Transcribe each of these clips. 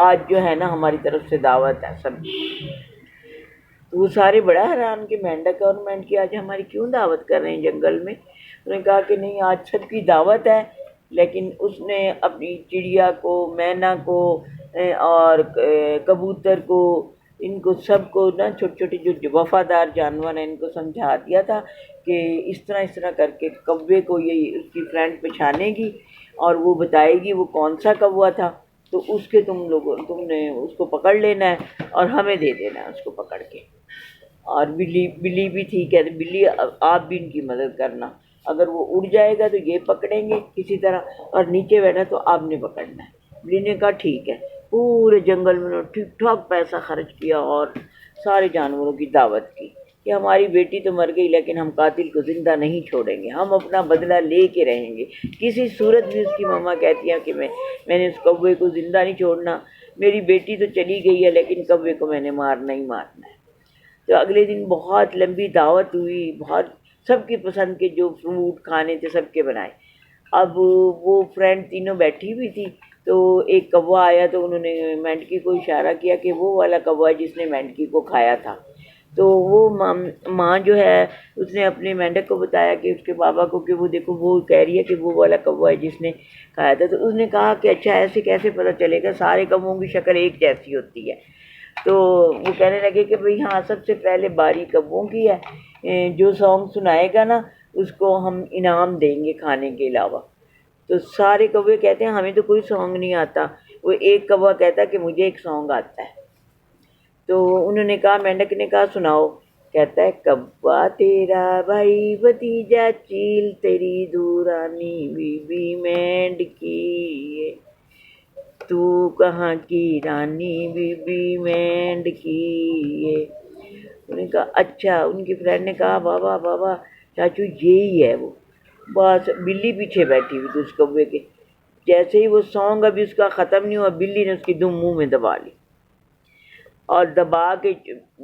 آج جو ہے نا ہماری طرف سے دعوت ہے سب۔ تو وہ سارے بڑا حیران کہ مینڈک گورنمنٹ کی آج ہماری کیوں دعوت کر رہے ہیں جنگل میں؟ انہوں نے کہا کہ نہیں، آج سب کی دعوت ہے، لیکن اس نے اپنی چڑیا کو، مینا کو اور کبوتر کو، ان کو سب کو نا، چھوٹے چھوٹے جو وفادار جانور ہیں، ان کو سمجھا دیا تھا کہ اس طرح کر کے کوے کو یہ اس کی فرینڈ پہچانے گی اور وہ بتائے گی وہ کون سا کوہ تھا، تو اس کے تم نے اس کو پکڑ لینا ہے اور ہمیں دے دینا ہے اس کو پکڑ کے۔ اور بلی بھی ٹھیک ہے، بلی آپ بھی ان کی مدد کرنا، اگر وہ اڑ جائے گا تو یہ پکڑیں گے کسی طرح، اور نیچے بیٹھا تو آپ نے پکڑنا ہے۔ بلی نے کہا ٹھیک ہے۔ پورے جنگل میں ٹھیک ٹھاک پیسہ خرچ کیا اور سارے جانوروں کی دعوت کی کہ ہماری بیٹی تو مر گئی لیکن ہم قاتل کو زندہ نہیں چھوڑیں گے، ہم اپنا بدلہ لے کے رہیں گے کسی صورت بھی۔ اس کی ماما کہتی ہیں کہ میں نے اس کوے کو زندہ نہیں چھوڑنا، میری بیٹی تو چلی گئی ہے لیکن کوے کو میں نے مارنا ہی مارنا ہے۔ تو اگلے دن بہت لمبی دعوت ہوئی، بہت سب کی پسند کے جو فروٹ کھانے تھے سب کے بنائے۔ اب وہ فرینڈ تینوں بیٹھی ہوئی تھی، تو ایک کوا آیا تو انہوں نے مینڈکی کو اشارہ کیا کہ وہ والا کوا جس نے مینڈکی کو کھایا تھا۔ تو وہ ماں جو ہے اس نے اپنے مینڈک کو بتایا کہ اس کے بابا کو کہ وہ دیکھو وہ کہہ رہی ہے کہ وہ والا کوا ہے جس نے کھایا تھا۔ تو اس نے کہا کہ اچھا ایسے کیسے پتہ چلے گا، سارے کووں کی شکل ایک جیسی ہوتی ہے۔ تو وہ کہنے لگے کہ بھئی ہاں، سب سے پہلے باری کووں کی ہے، جو سانگ سنائے گا نا اس کو ہم انعام دیں گے کھانے کے علاوہ۔ تو سارے کوے کہتے ہیں ہمیں تو کوئی سانگ نہیں آتا۔ وہ ایک کوا کہتا ہے کہ مجھے ایک سانگ آتا ہے۔ تو انہوں نے کہا، مینڈک نے کہا سناؤ۔ کہتا ہے کوا تیرا بھائی بھتیجا چیل، تیری دورانی بی بی مینڈ کی، تو کہاں کی رانی بی بی مینڈ کی۔ انہوں نے کہا اچھا۔ ان کی فرینڈ نے کہا بابا چاچو یہی ہے وہ۔ بس بلی پیچھے بیٹھی ہوئی تھی اس کوے کے، جیسے ہی وہ سانگ ابھی اس کا ختم نہیں ہوا، بلی نے اس کی دم منہ میں دبا لی اور دبا کے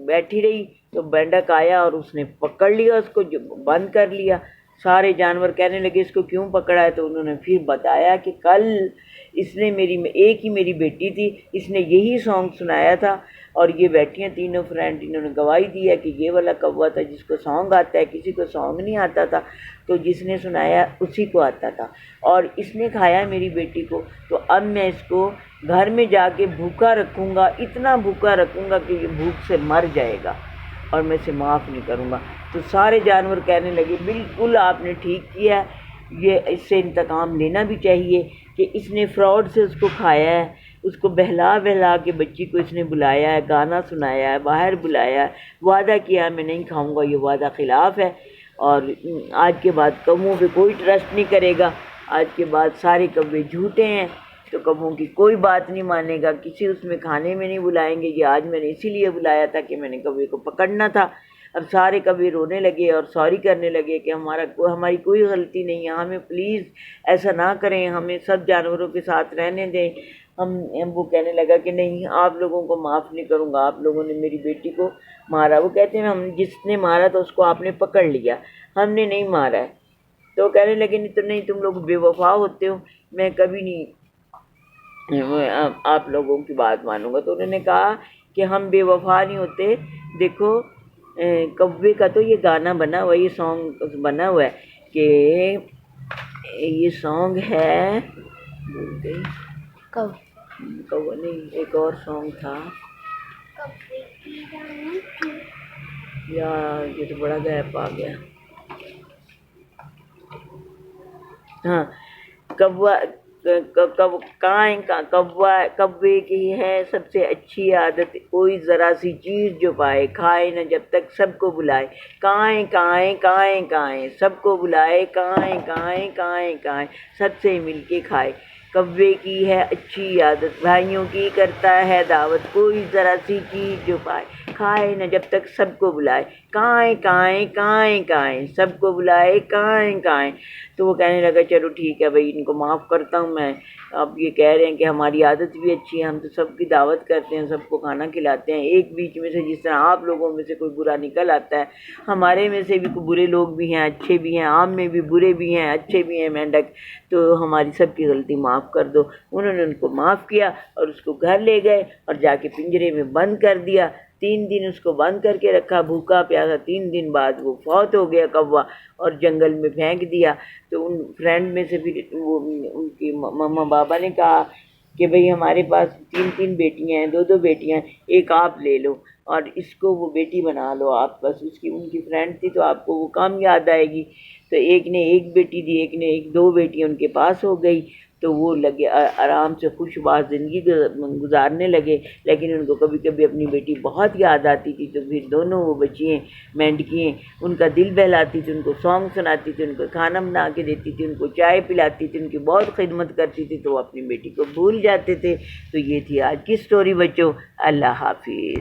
بیٹھی رہی۔ تو مینڈک آیا اور اس نے پکڑ لیا اس کو، بند کر لیا۔ سارے جانور کہنے لگے اس کو کیوں پکڑا ہے؟ تو انہوں نے پھر بتایا کہ کل اس نے ایک ہی میری بیٹی تھی، اس نے یہی سانگ سنایا تھا، اور یہ بیٹھی ہیں تینوں فرینڈ، انہوں نے گواہی دی ہے کہ یہ والا کوا تھا جس کو سانگ آتا ہے، کسی کو سانگ نہیں آتا تھا، تو جس نے سنایا اسی کو آتا تھا، اور اس نے کھایا میری بیٹی کو۔ تو اب میں اس کو گھر میں جا کے بھوکا رکھوں گا، اتنا بھوکا رکھوں گا کہ یہ بھوک سے مر جائے گا اور میں اسے معاف نہیں کروں گا۔ تو سارے جانور کہنے لگے بالکل آپ نے ٹھیک کیا ہے، یہ اس سے انتقام لینا بھی چاہیے کہ اس نے فراڈ سے اس کو کھایا ہے، اس کو بہلا کے بچی کو اس نے بلایا ہے، گانا سنایا ہے، باہر بلایا ہے، وعدہ کیا میں نہیں کھاؤں گا، یہ وعدہ خلاف ہے، اور آج کے بعد کووں پہ کوئی ٹرسٹ نہیں کرے گا، آج کے بعد سارے کوے جھوٹے ہیں، تو کووں کی کوئی بات نہیں مانے گا، کسی اس میں کھانے میں نہیں بلائیں گے، یہ آج میں نے اسی لیے بلایا تھا کہ میں نے کوے کو پکڑنا تھا۔ اب سارے کوے رونے لگے اور سوری کرنے لگے کہ ہماری کوئی غلطی نہیں ہے، ہمیں پلیز ایسا نہ کریں، ہمیں سب جانوروں کے ساتھ رہنے دیں۔ وہ کہنے لگا کہ نہیں، آپ لوگوں کو معاف نہیں کروں گا، آپ لوگوں نے میری بیٹی کو مارا۔ وہ کہتے ہیں ہم جس نے مارا تھا اس کو آپ نے پکڑ لیا، ہم نے نہیں مارا ہے۔ تو کہنے لگے نہیں تم لوگ بے وفا ہوتے ہو، میں کبھی نہیں آپ لوگوں کی بات مانوں گا۔ تو انہوں نے کہا کہ ہم بے وفا نہیں ہوتے، دیکھو کوے کا تو یہ گانا بنا ہوا ہے، یہ سانگ بنا ہوا ہے کہ یہ سانگ ہے، کوہ نہیں، ایک اور سانگ تھا یار، یہ تو بڑا گیپ آ گیا۔ ہاں، کوے کی ہے سب سے اچھی عادت، کوئی ذرا سی چیز جو پائے کھائے نہ جب تک سب کو بلائے، کائیں کائیں کائیں کائیں سب کو بلائے، کائیں کائیں کائیں کائیں سب سے مل کے کھائے۔ کوے کی ہے اچھی عادت، بھائیوں کی کرتا ہے دعوت، کوئی ذرا سی چیز جو پائے کھائے نہ جب تک سب کو بلائے، کائیں کائیں کائیں کائیں، سب کو بلائے کائیں کائیں۔ تو وہ کہنے لگا چلو ٹھیک ہے بھائی، ان کو معاف کرتا ہوں میں۔ اب یہ کہہ رہے ہیں کہ ہماری عادت بھی اچھی ہے، ہم تو سب کی دعوت کرتے ہیں، سب کو کھانا کھلاتے ہیں، ایک بیچ میں سے جس طرح آپ لوگوں میں سے کوئی برا نکل آتا ہے، ہمارے میں سے بھی کوئی برے لوگ بھی ہیں، اچھے بھی ہیں، عام میں بھی برے بھی ہیں، اچھے بھی ہیں مینڈک، تو ہماری سب کی غلطی معاف کر دو۔ انہوں نے ان کو معاف کیا اور اس کو گھر لے گئے اور جا کے پنجرے میں بند کر دیا۔ 3 دن اس کو بند کر کے رکھا بھوکا پیاسا، 3 دن بعد وہ فوت ہو گیا کوا، اور جنگل میں پھینک دیا۔ تو ان فرینڈ میں سے پھر وہ ان کی مما بابا نے کہا کہ بھئی ہمارے پاس 3 بیٹیاں ہیں، 2 بیٹیاں ہیں، ایک آپ لے لو اور اس کو وہ بیٹی بنا لو آپ، بس اس کی ان کی فرینڈ تھی تو آپ کو وہ کام یاد آئے گی۔ تو ایک نے 1 بیٹی دی، ایک نے 2 بیٹیاں ان کے پاس ہو گئی، تو وہ لگے آرام سے خوش باز زندگی گزارنے لگے، لیکن ان کو کبھی کبھی اپنی بیٹی بہت یاد آتی تھی، تو پھر دونوں وہ بچیاں مینڈکیں ان کا دل بہلاتی تھی، ان کو سانگ سناتی تھی، ان کو کھانا بنا کے دیتی تھی، ان کو چائے پلاتی تھی، ان کی بہت خدمت کرتی تھی، تو وہ اپنی بیٹی کو بھول جاتے تھے۔ تو یہ تھی آج کی سٹوری بچوں۔ اللہ حافظ۔